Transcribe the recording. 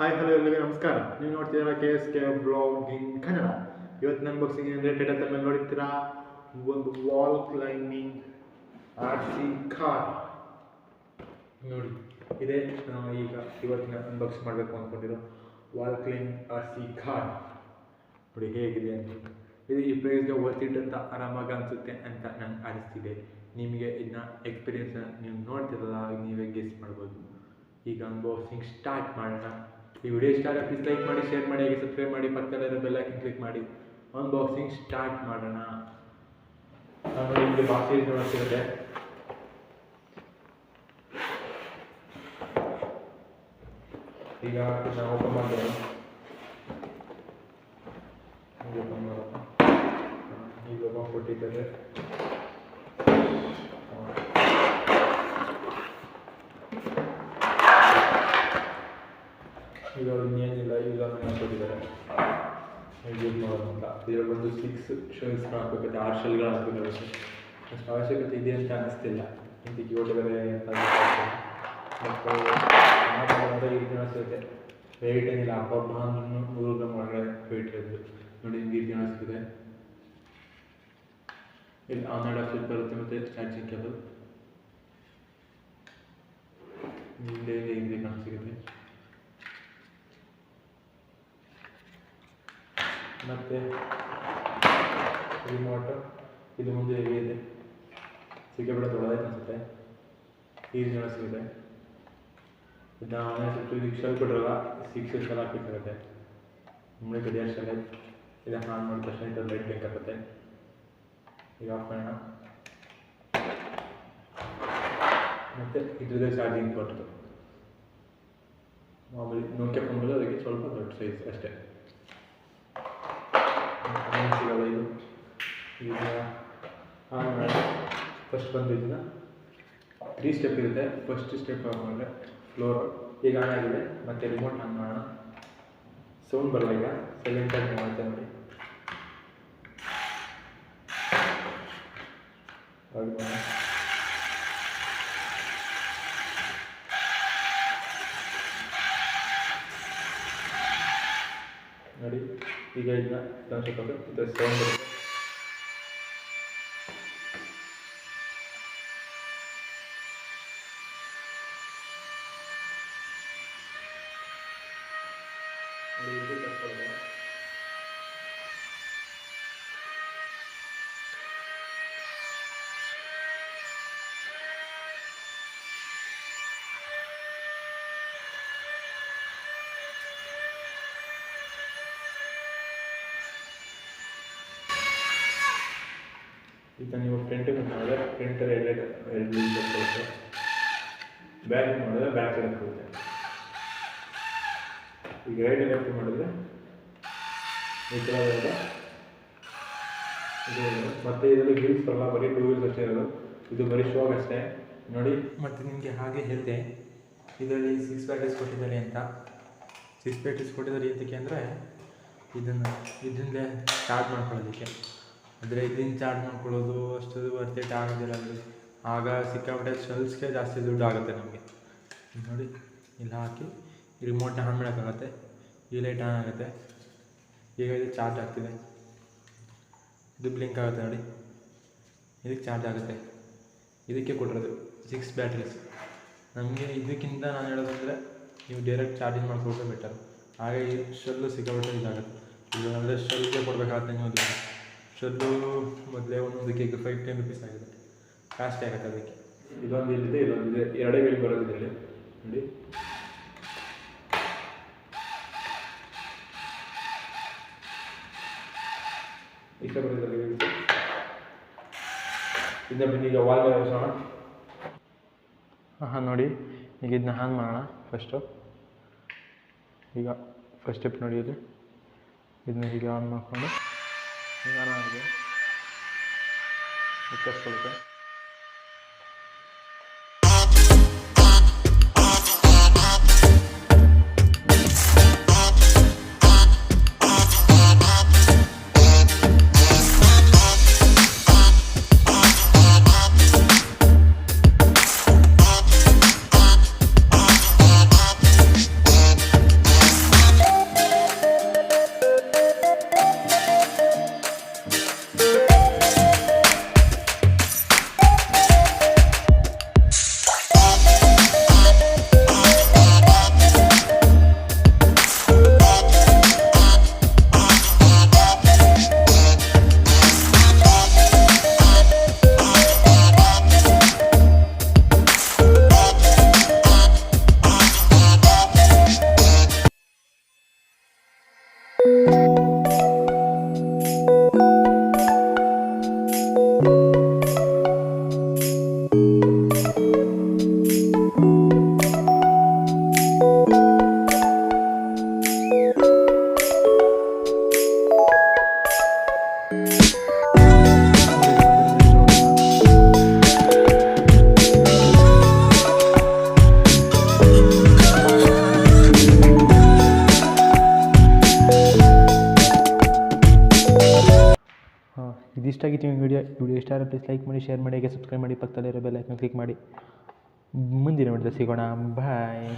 Hi hello ಎಲ್ಲರಿಗೂ ನಮಸ್ಕಾರ. ನೀವು ನೋಡ್ತಿದ್ದೀರಾ KSK ಬ್ಲಾಗಿಂಗ್ ಕನ್ನಡ. ಇವತ್ತು ಅನ್ಬಾಕ್ಸಿಂಗ್ ಅಂದರೆ ಟೈಟಲ್ ಮೇಲೆ ನೋಡ್ತೀರಾ, ಒಂದು ವಾಲ್ ಕ್ಲೈಂಬಿಂಗ್ RC ಕಾರ್ ನೋಡಿ. ಇದೇ ನಾವು ಈಗ ಇವತ್ತಿನ ಅನ್ಬಾಕ್ಸ್ ಮಾಡಬೇಕು ಅಂದ್ಕೊಂಡಿರೋ ವಾಲ್ ಕ್ಲೈಂಬಿಂಗ್ RC ಕಾರ್ ನೋಡಿ ಹೇಗಿದೆ ಅಂತ. ಇದು ಈ ಪ್ರೈಸ್ಗೆ ವರ್ತಿಟ್ ಅಂತ ಆರಾಮಾಗಿ ಅನಿಸುತ್ತೆ ಅಂತ ನಂಗೆ ಅನಿಸ್ತಿದೆ. ನಿಮಗೆ ಇದನ್ನ ಎಕ್ಸ್ಪೀರಿಯನ್ಸ್ನ ನೀವು ನೋಡ್ತಿರಲ್ಲ, ನೀವೇ ಗೆಸ್ ಮಾಡ್ಬೋದು. ಈಗ ಅನ್ಬಾಕ್ಸಿಂಗ್ ಸ್ಟಾರ್ಟ್ ಮಾಡೋಣ. ಈ ವಿಡಿಯೋ ಇಷ್ಟ ಆದರೆ ಪ್ಲೀಸ್ ಲೈಕ್ ಮಾಡಿ, ಶೇರ್ ಮಾಡಿ, ಹಾಗೆ ಸಬ್ಸ್ಕ್ರೈಬ್ ಮಾಡಿ, ಪಕ್ಕದಲ್ಲಿರೋ ಬೆಲ್ ಐಕಾನ್ ಕ್ಲಿಕ್ ಮಾಡಿ. ಅನ್ಬಾಕ್ಸಿಂಗ್ ಸ್ಟಾರ್ಟ್ ಮಾಡೋಣ. ನಾನು ನಿಮಗೆ ಬಾಕ್ಸ್ ಯೂಸ್ ಮಾಡ್ತಿರುತ್ತೆ. ಈಗ ನಾವು ಓಪನ್ ಮಾಡೋಣ. ಈಗ ಓಪನ್ ಕೊಟ್ಟಿದ್ದಾರೆ. ಈಗ ಇನ್ನೇನಿಲ್ಲ, ಈಗ ಕೊಟ್ಟಿದ್ದಾರೆ ಯೂಸ್ ಮಾಡೋದು ಅಂತ. ಇವಾಗ ಒಂದು 6 ಶೆಲ್ಸ್ ಹಾಕಬೇಕಾಗುತ್ತೆ, 6 ಶೆಲ್ಗಳು ಹಾಕಬೇಕಾಗುತ್ತೆ. ಅಷ್ಟು ಅವಶ್ಯಕತೆ ಇದೆ ಅಂತ ಅನ್ನಿಸ್ತಿಲ್ಲ. ಇಂತಿಗೆ ಕೊಟ್ಟಿದ್ದಾರೆ ಅಂತ ಮತ್ತು ಈ ರೀತಿ ಅನಿಸುತ್ತೆ. ವೆಯ್ಟ್ ಏನಿಲ್ಲ, ಹಬ್ಬ 100 ಗ್ರಾಮ್ ಒಳಗಡೆ ವೆಯ್ಟ್ ಇರೋದು ನೋಡಿ. ಈ ರೀತಿ ಅನಿಸ್ತಿದೆ. ಇಲ್ಲಿ ಆನ್ ಆ್ಯಂಡ್ ಆಫ್ ಸ್ವಿಚ್ ಬರುತ್ತೆ ಮತ್ತು ಚಾರ್ಜಿಂಗ್ ಕೇಬಲ್ ಹಿಂದೆ ಹಿಂದೆ ಕಾಣಿಸಿಗುತ್ತೆ. ಮತ್ತು ರಿಮೋಟ್ ಇದು ಮುಂದೆ ಹೇಗೆ ಇದೆ, ಸಿಕ್ಕಾಬಿಡ ದೊಡ್ಡದಾಯ್ತು ಅನಿಸುತ್ತೆ. ಈ ರೀತಿ ಸಿಗುತ್ತೆ. ಇದನ್ನ ಆನ್ಲೈನ್ ಸ್ವಲ್ಪ ಇದಕ್ಕೆ ಶೆಲ್ ಕೊಟ್ಟಿರಲ್ಲ, 6 ಶೆಲ್ ಹಾಕಬೇಕಾಗುತ್ತೆ. ಮುಂದೆ ಗಡಿಯಾರ ಶೆಲ್ ಇದನ್ನು ಆನ್ ಮಾಡಿದ ತಕ್ಷಣ ಇದು ಲೈಟ್ ಬ್ಲಿಂಕ್ ಆಗುತ್ತೆ. ಈಗ ಆಫ್ ಮಾಡೋಣ. ಮತ್ತು ಇದ್ರದ್ದೇ ಚಾರ್ಜಿಂಗ್ ಪೋರ್ಟ್. ಮಾಮೂಲಿ ನೋಕಿಯಾ ಫೋನ್ಗಳು ಅದಕ್ಕೆ ಸ್ವಲ್ಪ ದೊಡ್ಡ ಸೈಜ್ ಅಷ್ಟೇ. ಸಿಗಲ್ಲ ಇದು. ಈಗ ಫಸ್ಟ್ ಬಂದು ಇದನ್ನ 3 ಸ್ಟೆಪ್ ಇರುತ್ತೆ. ಫಸ್ಟ್ ಸ್ಟೆಪ್ ಮಾಡಿದ್ರೆ ಫ್ಲೋರ್ ಈಗ ಆನ್ ಆಗಿದೆ. ಮತ್ತು ರಿಮೋಟ್ ಆನ್ ಮಾಡೋಣ. ಸೌಂಡ್ ಬರಲ್ಲ, ಈಗ ಸೈಲೆಂಟಾಗಿ ಮಾಡುತ್ತೆ ನೋಡಿ. ನೋಡಿ ಈಗ ಇದನ್ನ ಕಾಣಿಸ್ಕೊಂಡು ಇದು ಸೌಂಡ್ ಬರುತ್ತೆ. ಈಗ ನೀವು ಫ್ರಂಟಿಗೆ ಮಾಡಿದ್ರೆ ಫ್ರಂಟ್ ಎರಡು ಬರುತ್ತೆ. ಬ್ಯಾಕ್ ಮಾಡಿದ್ರೆ ಬ್ಯಾಕ್ ಸೈಡ್ ಬರುತ್ತೆ. ಈಗ ರೈಟ್ ಲೆಫ್ಟ್ ಮಾಡಿದ್ರೆ ಈ ಥರ ಇರೋದು ಇದು. ಮತ್ತು ಇದರಲ್ಲಿ ವೀಲ್ಸ್ ಬರಲ್ಲ, ಬರೀ 2 ವೀಲ್ಸ್ ಅಷ್ಟೇ ಇರೋದು. ಇದು ಬರೀ ಶೋಗೆ ಅಷ್ಟೇ ನೋಡಿ. ಮತ್ತು ನಿಮಗೆ ಹಾಗೆ ಹೇಳಿದೆ, ಇದರಲ್ಲಿ 6 ಬ್ಯಾಟರೀಸ್ ಕೊಟ್ಟಿದ್ದಾರೆ ಅಂತ. 6 ಬ್ಯಾಟರೀಸ್ ಕೊಟ್ಟಿದ್ದಾರೆ ಏನಕ್ಕೆ ಅಂದರೆ ಇದನ್ನೇ ಚಾರ್ಜ್ ಮಾಡ್ಕೊಳ್ಳೋದಕ್ಕೆ. ಆದರೆ ಇದನ್ನು ಚಾರ್ಜ್ ಮಾಡ್ಕೊಳ್ಳೋದು ಅಷ್ಟು ವರ್ತಿಟ್ ಆಗೋದಿಲ್ಲ. ಆಗ ಸಿಕ್ಕಾಪಟ್ಟೆ ಶೆಲ್ಸ್ಗೆ ಜಾಸ್ತಿ ದುಡ್ಡು ಆಗುತ್ತೆ ನಮಗೆ. ನೋಡಿ ಇಲ್ಲಿ ಹಾಕಿ ರಿಮೋಟ್ನ ಆನ್ ಮಾಡೋಕ್ಕಾಗತ್ತೆ. ಈ ಲೈಟ್ ಆನ್ ಆಗುತ್ತೆ. ಈಗ ಇದು ಚಾರ್ಜ್ ಆಗ್ತಿದೆ. ಇದು ಬ್ಲಿಂಕ್ ಆಗುತ್ತೆ ನೋಡಿ. ಇದಕ್ಕೆ ಚಾರ್ಜ್ ಆಗುತ್ತೆ. ಇದಕ್ಕೆ ಕೊಟ್ಟಿರೋದು 6 ಬ್ಯಾಟ್ರೀಸ್. ನಮಗೆ ಇದಕ್ಕಿಂತ ನಾನು ಹೇಳೋದಂದರೆ ನೀವು ಡೈರೆಕ್ಟ್ ಚಾರ್ಜಿಂಗ್ ಮಾಡ್ಕೊಳ್ಬೇಕು ಬೆಟರ್. ಹಾಗೆ ಈ ಶೆಲ್ಲು ಸಿಕ್ಕಾಪಟ್ಟೆ ಇದಾಗುತ್ತೆ. ಇದು ಅಂದರೆ ಶೆಲ್ಗೆ ಕೊಡಬೇಕಾಗತ್ತೆ. ನೀವು ಶೆಲ್ಲು ಮೊದಲೇ ಒಂದೊಂದಕ್ಕೆ ಈಗ 5-10 ರೂಪೀಸ್ ಆಗಿದೆ, ಕಾಸ್ಟ್ಲಿ ಆಗುತ್ತೆ ಅದಕ್ಕೆ. ಇದೊಂದು ಇಲ್ಲಿದೆ, ಇದೊಂದಿದೆ, 2 ವೀಲ್ ಬರೋದು ಇದರಲ್ಲಿ ನೋಡಿ. ಇಷ್ಟ ಬರೋದ್ರಲ್ಲಿ ಇದನ್ನ ಬನ್ನಿ ಈಗ ವಾಲ್ ಬಳಸೋಣ. ಹಾಂ ನೋಡಿ, ಈಗ ಇದನ್ನ ಆನ್ ಮಾಡೋಣ. ಈಗ ಫಸ್ಟ್ ಸ್ಟೆಪ್ ನೋಡಿ. ಇದನ್ನ ಹೀಗೆ ಆನ್ ಮಾಡಿಕೊಂಡು ಈಗ ಆನ್ ಆಗಿದೆ, ಇಟ್ಕೊಳ್ಳುತ್ತೆ. ಇಷ್ಟ ಆಗಿತ್ತು ಈ ವಿಡಿಯೋ ಇಷ್ಟ ಆದರೆ ಪ್ಲೀಸ್ ಲೈಕ್ ಮಾಡಿ, ಶೇರ್ ಮಾಡಿ, ಹಾಗೆ ಸಬ್ಸ್ಕ್ರೈಬ್ ಮಾಡಿ, ಪಕ್ಕದಲ್ಲಿರೋ ಬೆಲ್ ಐಕಾನ್ ಕ್ಲಿಕ್ ಮಾಡಿ. ಮುಂದಿನ ವಿಡಿಯೋದಲ್ಲಿ ಸಿಗೋಣ. ಬಾಯ್.